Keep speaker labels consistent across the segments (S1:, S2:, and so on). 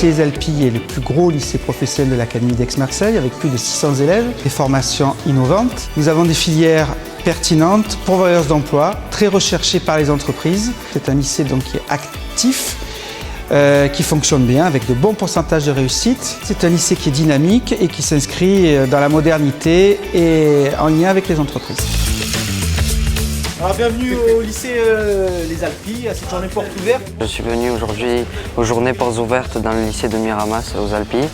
S1: lycée Les Alpilles est le plus gros lycée professionnel de l'Académie d'Aix-Marseille avec plus de 600 élèves, des formations innovantes. Nous avons des filières pertinentes, pourvoyeuses d'emploi, très recherchées par les entreprises. C'est un lycée donc qui est actif, qui fonctionne bien avec de bons pourcentages de réussite. C'est un lycée qui est dynamique et qui s'inscrit dans la modernité et en lien avec les entreprises.
S2: Alors, bienvenue au lycée Les Alpilles, à cette journée porte ouverte.
S3: Je suis venu aujourd'hui aux journées portes ouvertes dans le lycée de Miramas aux Alpilles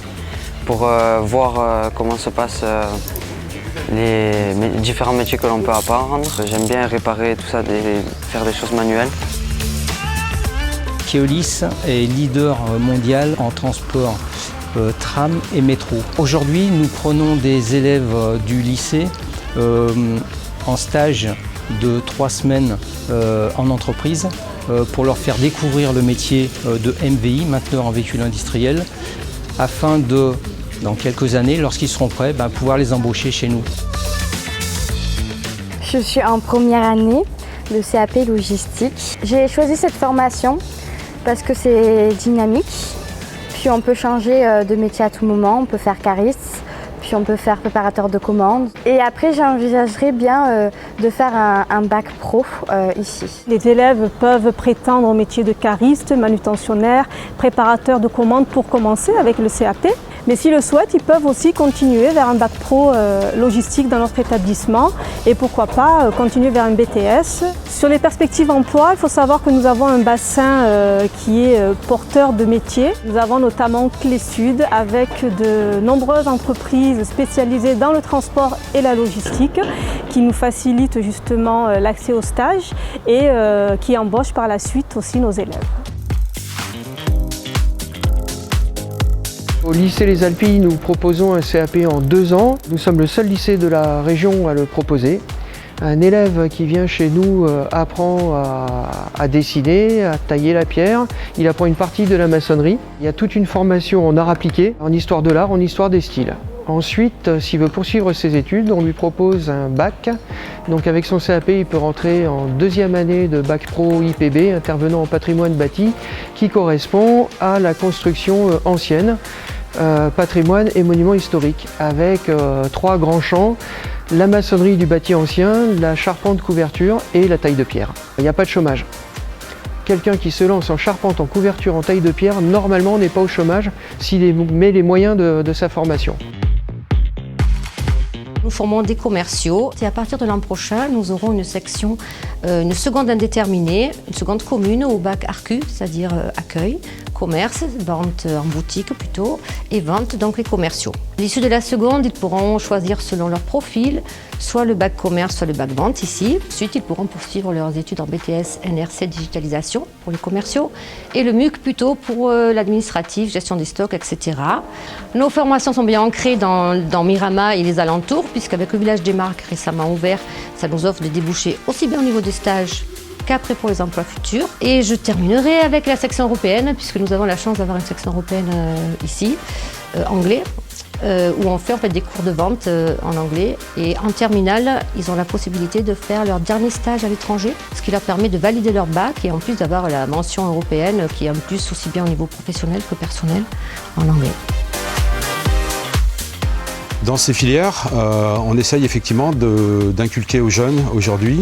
S3: pour voir comment se passent les différents métiers que l'on peut apprendre. J'aime bien réparer tout ça, faire des choses manuelles.
S4: Keolis est leader mondial en transport tram et métro. Aujourd'hui, nous prenons des élèves du lycée en stage de 3 semaines en entreprise pour leur faire découvrir le métier de MVI, mainteneur en véhicule industriel, afin de, dans quelques années, lorsqu'ils seront prêts, pouvoir les embaucher chez nous.
S5: Je suis en première année de CAP logistique. J'ai choisi cette formation parce que c'est dynamique, puis on peut changer de métier à tout moment, on peut faire cariste, puis on peut faire préparateur de commandes. Et après, j'envisagerais bien de faire un bac pro ici.
S6: Les élèves peuvent prétendre au métier de cariste, manutentionnaire, préparateur de commandes pour commencer avec le CAP. Mais s'ils le souhaitent, ils peuvent aussi continuer vers un bac pro logistique dans notre établissement et pourquoi pas continuer vers un BTS. Sur les perspectives emploi, il faut savoir que nous avons un bassin qui est porteur de métiers. Nous avons notamment Clé Sud avec de nombreuses entreprises spécialisées dans le transport et la logistique qui nous facilitent justement l'accès aux stages et qui embauchent par la suite aussi nos élèves.
S7: Au lycée Les Alpilles, nous proposons un CAP en 2 ans. Nous sommes le seul lycée de la région à le proposer. Un élève qui vient chez nous apprend à dessiner, à tailler la pierre. Il apprend une partie de la maçonnerie. Il y a toute une formation en art appliqué, en histoire de l'art, en histoire des styles. Ensuite, s'il veut poursuivre ses études, on lui propose un bac. Donc avec son CAP, il peut rentrer en 2e année de bac pro IPB, intervenant en patrimoine bâti, qui correspond à la construction ancienne, patrimoine et monuments historiques, avec 3 grands champs, la maçonnerie du bâti ancien, la charpente couverture et la taille de pierre. Il n'y a pas de chômage. Quelqu'un qui se lance en charpente, en couverture, en taille de pierre, normalement n'est pas au chômage s'il met les moyens de sa formation.
S8: Nous formons des commerciaux et à partir de l'an prochain, nous aurons une section, une seconde indéterminée, une seconde commune au bac ARCU, c'est-à-dire accueil, commerce, vente en boutique plutôt, et vente, donc les commerciaux. À l'issue de la seconde, ils pourront choisir selon leur profil, soit le bac commerce, soit le bac vente ici. Ensuite, ils pourront poursuivre leurs études en BTS NRC digitalisation pour les commerciaux et le MUC plutôt pour l'administratif, gestion des stocks, etc. Nos formations sont bien ancrées dans Miramas et les alentours, puisqu'avec le village des marques récemment ouvert, ça nous offre des débouchés aussi bien au niveau des stages qu'après pour les emplois futurs. Et je terminerai avec la section européenne, puisque nous avons la chance d'avoir une section européenne ici, anglais, où on fait en fait des cours de vente en anglais. Et en terminale, ils ont la possibilité de faire leur dernier stage à l'étranger, ce qui leur permet de valider leur bac et en plus d'avoir la mention européenne qui est en plus aussi bien au niveau professionnel que personnel en anglais.
S9: Dans ces filières, on essaye effectivement d'inculquer aux jeunes aujourd'hui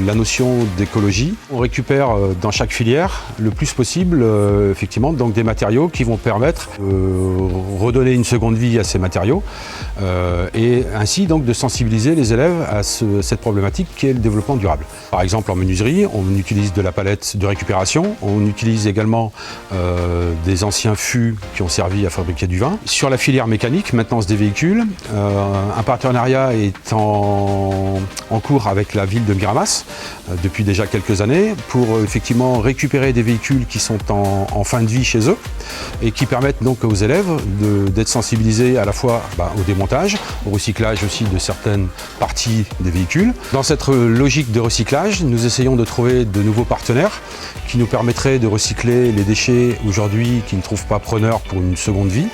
S9: la notion d'écologie. On récupère dans chaque filière le plus possible effectivement donc des matériaux qui vont permettre de redonner une seconde vie à ces matériaux et ainsi donc de sensibiliser les élèves à cette problématique qui est le développement durable. Par exemple en menuiserie, on utilise de la palette de récupération, on utilise également des anciens fûts qui ont servi à fabriquer du vin. Sur la filière mécanique, maintenance des véhicules, un partenariat est en cours avec la ville de Miramas depuis déjà quelques années pour effectivement récupérer des véhicules qui sont en fin de vie chez eux et qui permettent donc aux élèves d'être sensibilisés à la fois au démontage, au recyclage aussi de certaines parties des véhicules. Dans cette logique de recyclage, nous essayons de trouver de nouveaux partenaires qui nous permettraient de recycler les déchets aujourd'hui qui ne trouvent pas preneur pour une seconde vie.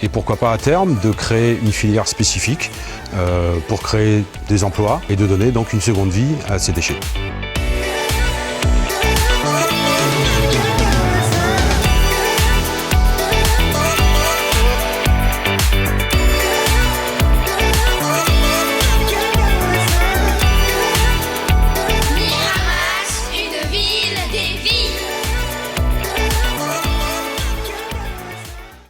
S9: Et pourquoi pas à terme de créer une filière spécifique pour créer des emplois et de donner donc une seconde vie à ces déchets.